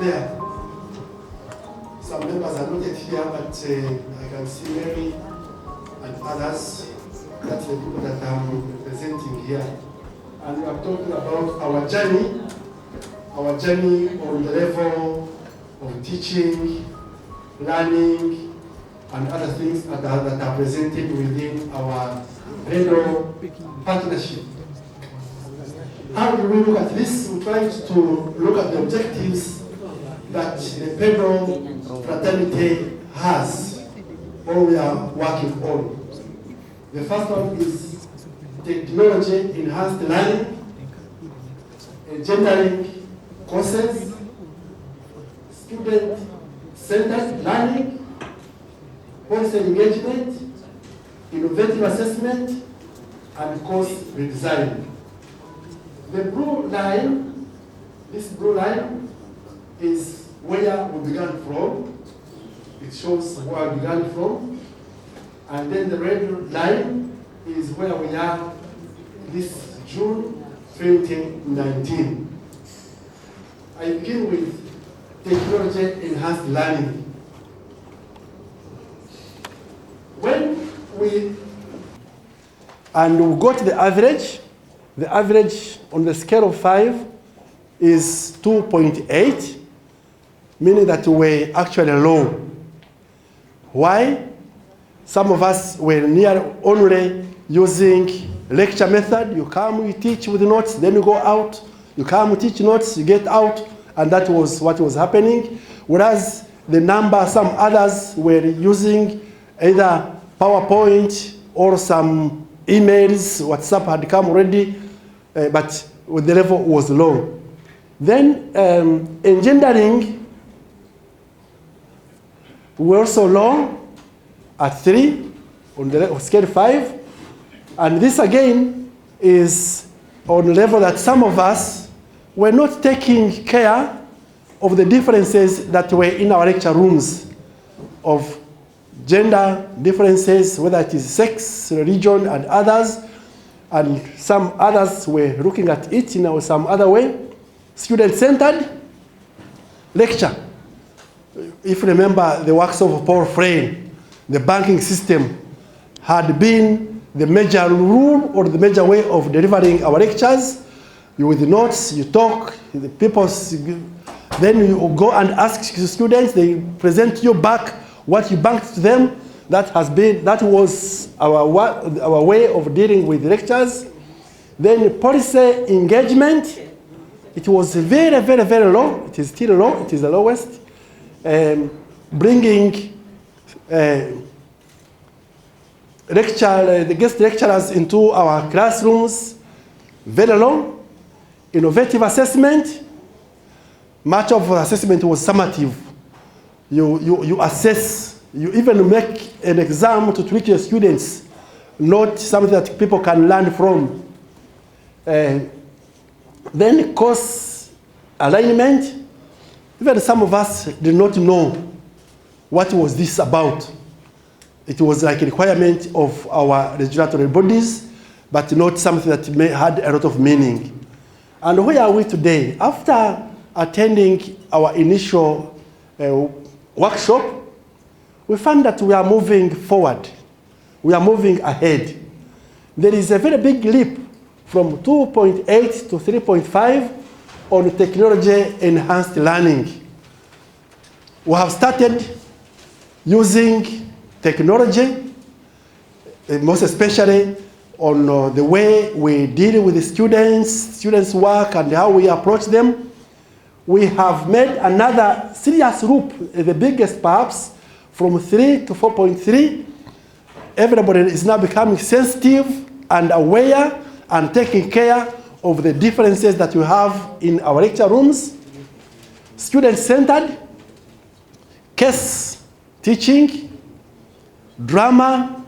here. Some members are not yet here, but I can see Mary and others. That's the people that I'm representing here. And we are talking about our journey on the level of teaching, learning, and other things that are presented within our Pedro partnership. How do we look at this? We try to look at the objectives that the Pedro fraternity has, or we are working on. The first one is technology enhanced learning, engendering courses, student-centered learning, policy engagement, innovative assessment, and course redesign. The blue line, this blue line is where we began from. It shows where we began from. And then the red line is where we are this June 2019. I begin with technology enhanced learning. When we got the average on the scale of 5 is 2.8, meaning that we're actually low. Why? Some of us were near only using lecture method. You come, you teach with notes, then you go out. You come, you teach notes, you get out, and that was what was happening. Whereas some others were using either PowerPoint or some emails, WhatsApp had come already, but the level was low. Then engendering, we were also low at 3 on the scale 5. And this again is on a level that some of us were not taking care of the differences that were in our lecture rooms, of gender differences, whether it is sex, religion, and others. And some others were looking at it in some other way. Student-centered lecture. If you remember the works of Paul Frey, the banking system had been the major rule or the major way of delivering our lectures. You with the notes, you talk, the people, then you go and ask students, they present you back what you banked to them. That was our way of dealing with lectures. Then policy engagement, it was very, very, very low. It is still low, it is the lowest. Bringing the guest lecturers into our classrooms, very low. Innovative assessment, much of the assessment was summative. You assess, you even make an exam to tweak your students, not something that people can learn from. Then course alignment, even some of us did not know what was this about. It was like a requirement of our regulatory bodies, but not something that had a lot of meaning. And where are we today? After attending our initial workshop, we found that we are moving forward. We are moving ahead. There is a very big leap from 2.8 to 3.5 on technology-enhanced learning. We have started using technology, most especially on the way we deal with the students' work and how we approach them. We have made another serious leap, the biggest perhaps, from 3 to 4.3. Everybody is now becoming sensitive and aware and taking care of the differences that we have in our lecture rooms. Student-centered, case teaching, drama,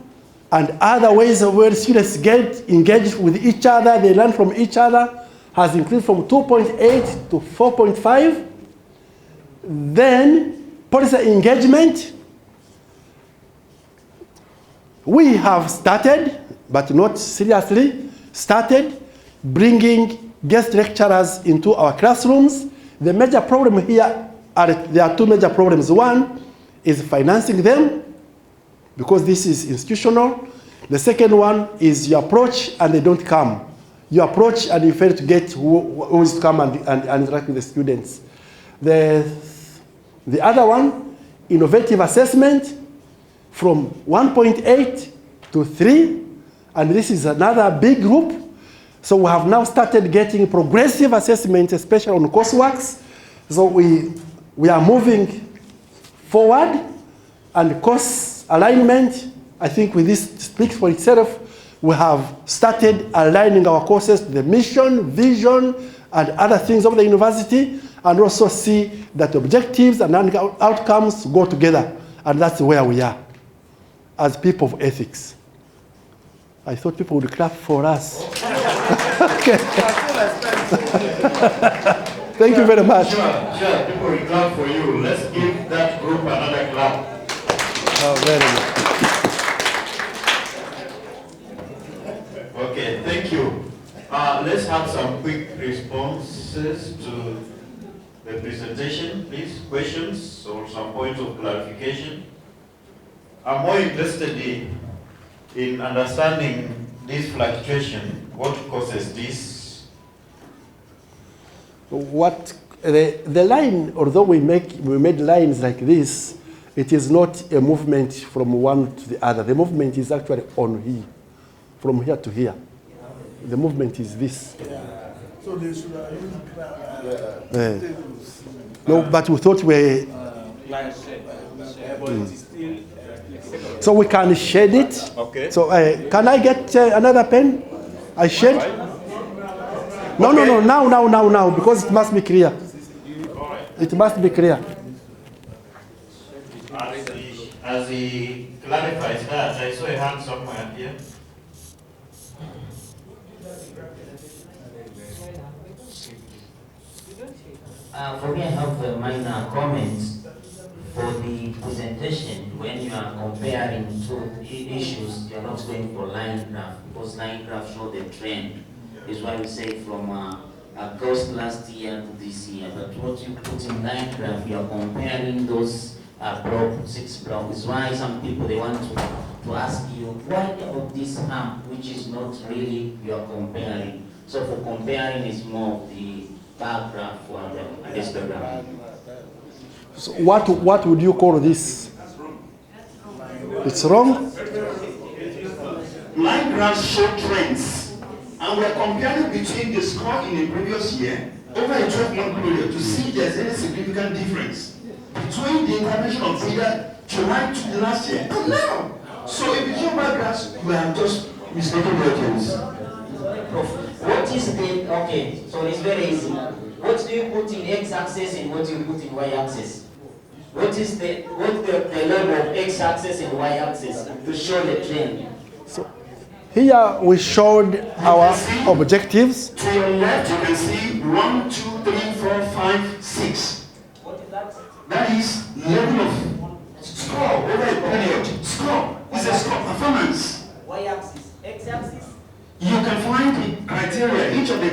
and other ways of where students get engaged with each other, they learn from each other, has increased from 2.8 to 4.5. Then policy engagement. We have started, but not seriously, started bringing guest lecturers into our classrooms. The major problem here there are two major problems. One is financing them, because this is institutional. The second one is you approach and they don't come. You approach and you fail to get who is to come and interact with the students. The other one, innovative assessment from 1.8 to 3, and this is another big group. So we have now started getting progressive assessment, especially on courseworks. So we are moving forward, and course alignment, I think with this speaks for itself. We have started aligning our courses to the mission, vision, and other things of the university, and also see that objectives and outcomes go together. And that's where we are as people of ethics. I thought people would clap for us. Okay. Thank you very much. Sure, people will clap for you. Let's give that group another clap. Oh, very much. Okay, thank you. Let's have some quick responses to the presentation, please. Questions or some points of clarification. I'm more interested in understanding this fluctuation. What causes this? What the line, although we made lines like this, it is not a movement from one to the other. The movement is actually on here, from here to here. The movement is this. Yeah. So they should use no, but we thought so we can shade it. Okay. So can I get another pen? I shade? No, okay. No, now, because it must be clear. It must be clear. As he clarifies that, I saw a hand somewhere here. For me, I have a minor comments for the presentation. When you are comparing two issues, you are not going for line graph, because line graph show the trend. Is why we say from across last year to this year. But what you put in line graph, you are comparing those six blocks. Is why some people they want to ask you why of this hump, which is not really you are comparing. So for comparing is more of the bar graph or the histogram. So what would you call this? It's wrong? Line graphs show trends, and we're comparing between the score in the previous year over a 12-month period to see if there's any significant difference between the intervention of either July to the last year and now. So if you show bar graphs, we are just mistaken the audience. What is the, okay, so it's very easy. What do you put in x-axis and what do you put in y-axis? What is the level of x-axis and y-axis to show the trend? So here we showed our objectives. To your left, you can see 1, 2, 3, 4, 5, 6. What is that? That is level of score over a period. Score is a score performance. Y-axis, x-axis. You can find the criteria, each of the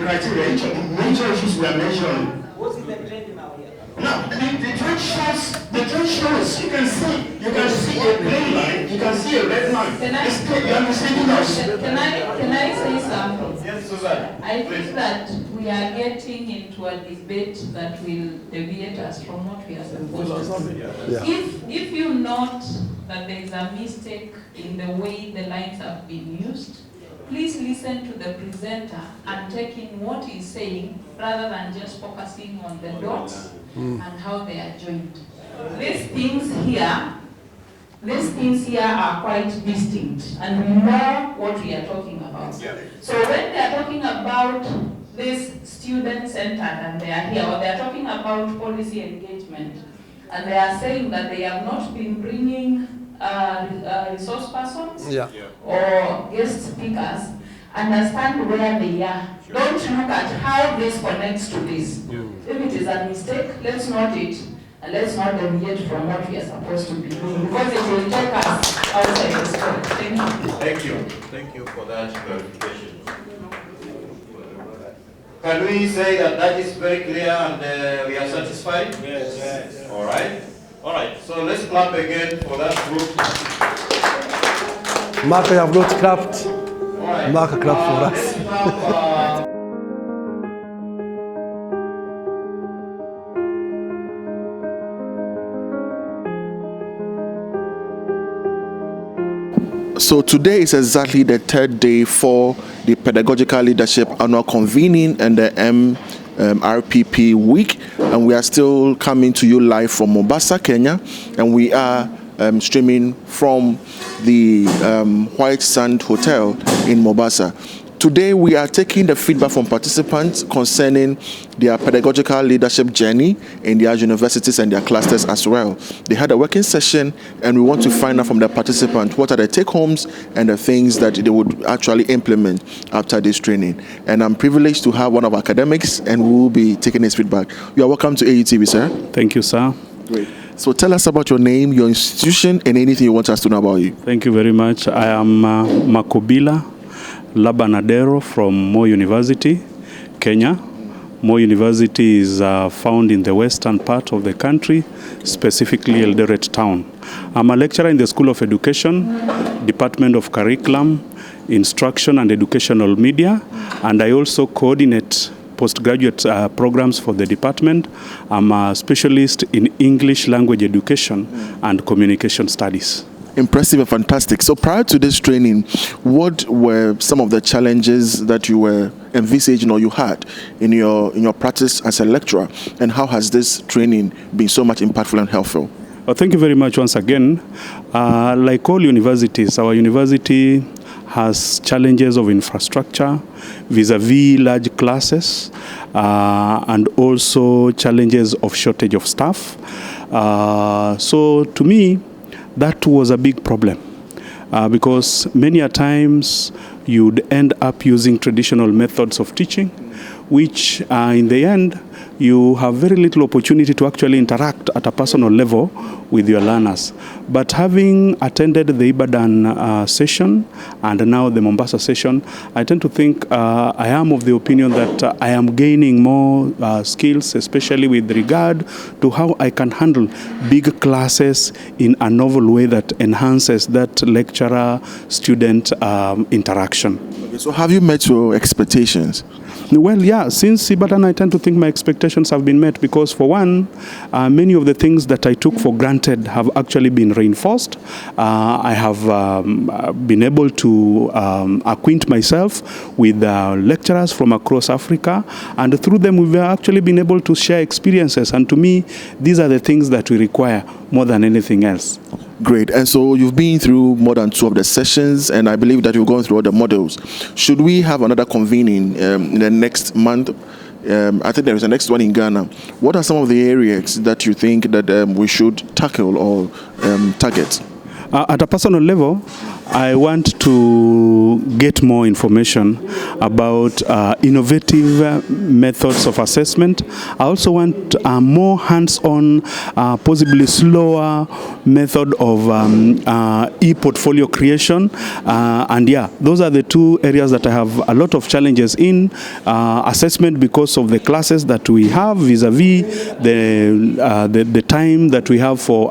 major issues we are measuring. What is the trend now here? Now, the trend shows, you can see a green line, you can see a red line. Can I- You are mistaking us. Can I say something? Yes, Susan. I think that we are getting into a debate that will deviate us from what we are supposed to do. Yeah. If you note that there is a mistake in the way the lines have been used, please listen to the presenter and take in what he's saying rather than just focusing on the dots and how they are joined. These things here are quite distinct and we know what we are talking about. So when they are talking about this student-centered and they are here, or they are talking about policy engagement, and they are saying that they have not been bringing resource persons or guest speakers, understand where they are. Don't look at how this connects to this. If it is a mistake, let's note it, and let's not deviate from what we are supposed to be doing, because it will take us outside the scope. Thank you. Thank you. Thank you for that clarification. Can we say that that is very clear and we are satisfied? Yes, yes. All right. All right. So let's clap again for that group. Mark, I have not clapped. All right. Mark, clap for us. Let's have, So today is exactly the third day for the Pedagogical Leadership Annual Convening and the MRPP Week, and we are still coming to you live from Mombasa, Kenya, and we are streaming from the White Sand Hotel in Mombasa. Today we are taking the feedback from participants concerning their pedagogical leadership journey in their universities and their clusters as well. They had a working session, and we want to find out from the participants what are the take-homes and the things that they would actually implement after this training. And I'm privileged to have one of our academics, and we will be taking his feedback. You are welcome to AUTV, sir. Thank you, sir. Great. So tell us about your name, your institution, and anything you want us to know about you. Thank you very much. I am Makobila Labanadero from Moi University, Kenya. Moi University is found in the western part of the country, specifically Eldoret town. I'm a lecturer in the School of Education, Department of Curriculum, Instruction and Educational Media, and I also coordinate postgraduate programs for the department. I'm a specialist in English language education and communication studies. Impressive and fantastic. So prior to this training, what were some of the challenges that you were envisaging or you had in your practice as a lecturer, and how has this training been so much impactful and helpful? Well, thank you very much once again. Like all universities, our university has challenges of infrastructure vis-a-vis large classes and also challenges of shortage of staff. So to me, that was a big problem because many a times you'd end up using traditional methods of teaching, which in the end you have very little opportunity to actually interact at a personal level with your learners. But having attended the Ibadan session and now the Mombasa session, I tend to think I am of the opinion that I am gaining more skills, especially with regard to how I can handle big classes in a novel way that enhances that lecturer-student interaction. Okay, so have you met your expectations? Well, yeah, since Ibadan, I tend to think my expectations have been met because, for one, many of the things that I took for granted have actually been reinforced. I have been able to acquaint myself with lecturers from across Africa, and through them we've actually been able to share experiences, and to me, these are the things that we require more than anything else. Great. And so you've been through more than 2 of the sessions, and I believe that you've gone through all the models. Should we have another convening in the next month? I think there is a next one in Ghana. What are some of the areas that you think that we should tackle or target? At a personal level, I want to get more information about innovative methods of assessment. I also want more hands-on, possibly slower method of e-portfolio creation. And yeah, those are the 2 areas that I have a lot of challenges in. Assessment because of the classes that we have vis-a-vis the time that we have for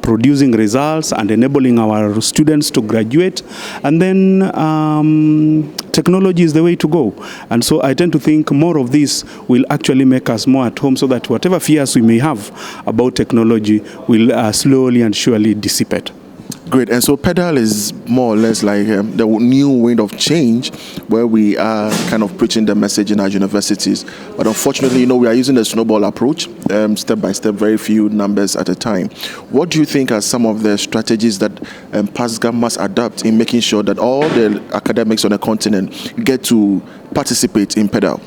producing results and enabling our students to graduate, and then technology is the way to go. And so I tend to think more of this will actually make us more at home, so that whatever fears we may have about technology will slowly and surely dissipate. Great. And so PEDAL is more or less like the new wind of change, where we are kind of preaching the message in our universities. But unfortunately, we are using the snowball approach, step by step, very few numbers at a time. What do you think are some of the strategies that PASGR must adopt in making sure that all the academics on the continent get to participate in PEDAL?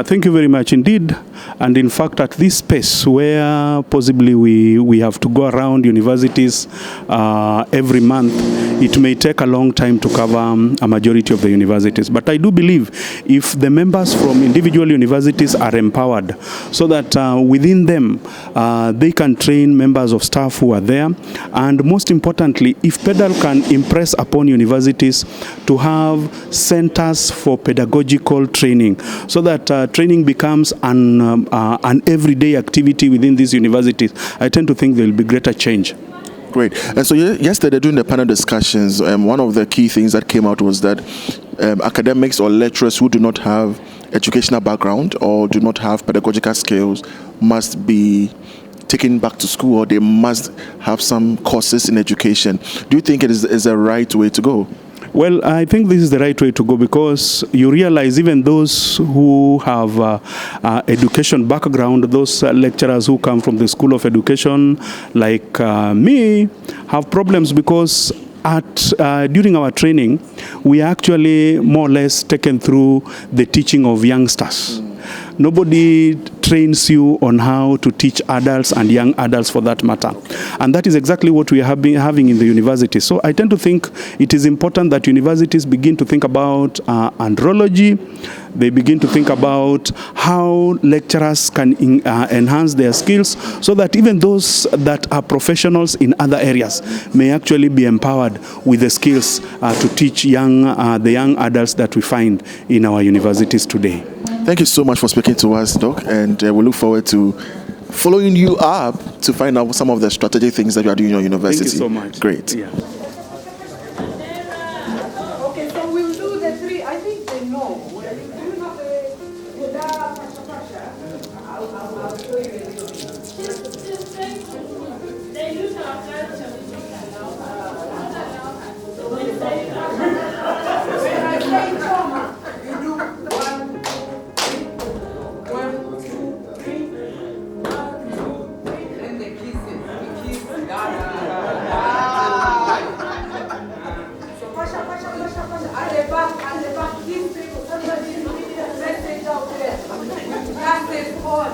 Thank you very much. Indeed, And in fact, at this space where possibly we have to go around universities every month, it may take a long time to cover a majority of the universities. But I do believe if the members from individual universities are empowered so that within them they can train members of staff who are there, and most importantly, if PEDAL can impress upon universities to have centers for pedagogical training so that training becomes an everyday activity within these universities, I tend to think there will be greater change. Great. And so yesterday during the panel discussions, one of the key things that came out was that academics or lecturers who do not have educational background or do not have pedagogical skills must be taken back to school, or they must have some courses in education. Do you think it is the right way to go? Well, I think this is the right way to go, because you realize even those who have education background, those lecturers who come from the School of Education, like me, have problems because during our training, we actually more or less taken through the teaching of youngsters. Nobody trains you on how to teach adults and young adults for that matter. And that is exactly what we have been having in the university. So I tend to think it is important that universities begin to think about andrology. They begin to think about how lecturers can enhance their skills so that even those that are professionals in other areas may actually be empowered with the skills to teach the young adults that we find in our universities today. Thank you so much for speaking to us, Doc, and we look forward to following you up to find out some of the strategic things that you are doing in your university. Thank you so much. Great. Yeah. Okay, so we'll do the three. I think they know. Do you have I'll show you a little bit. They use our culture. When I say trauma, you do 1, 2, 3, 1, 2, 3, and the kisses. The kiss. So pasha. At the back, these people, somebody needs a message out there. With glasses on.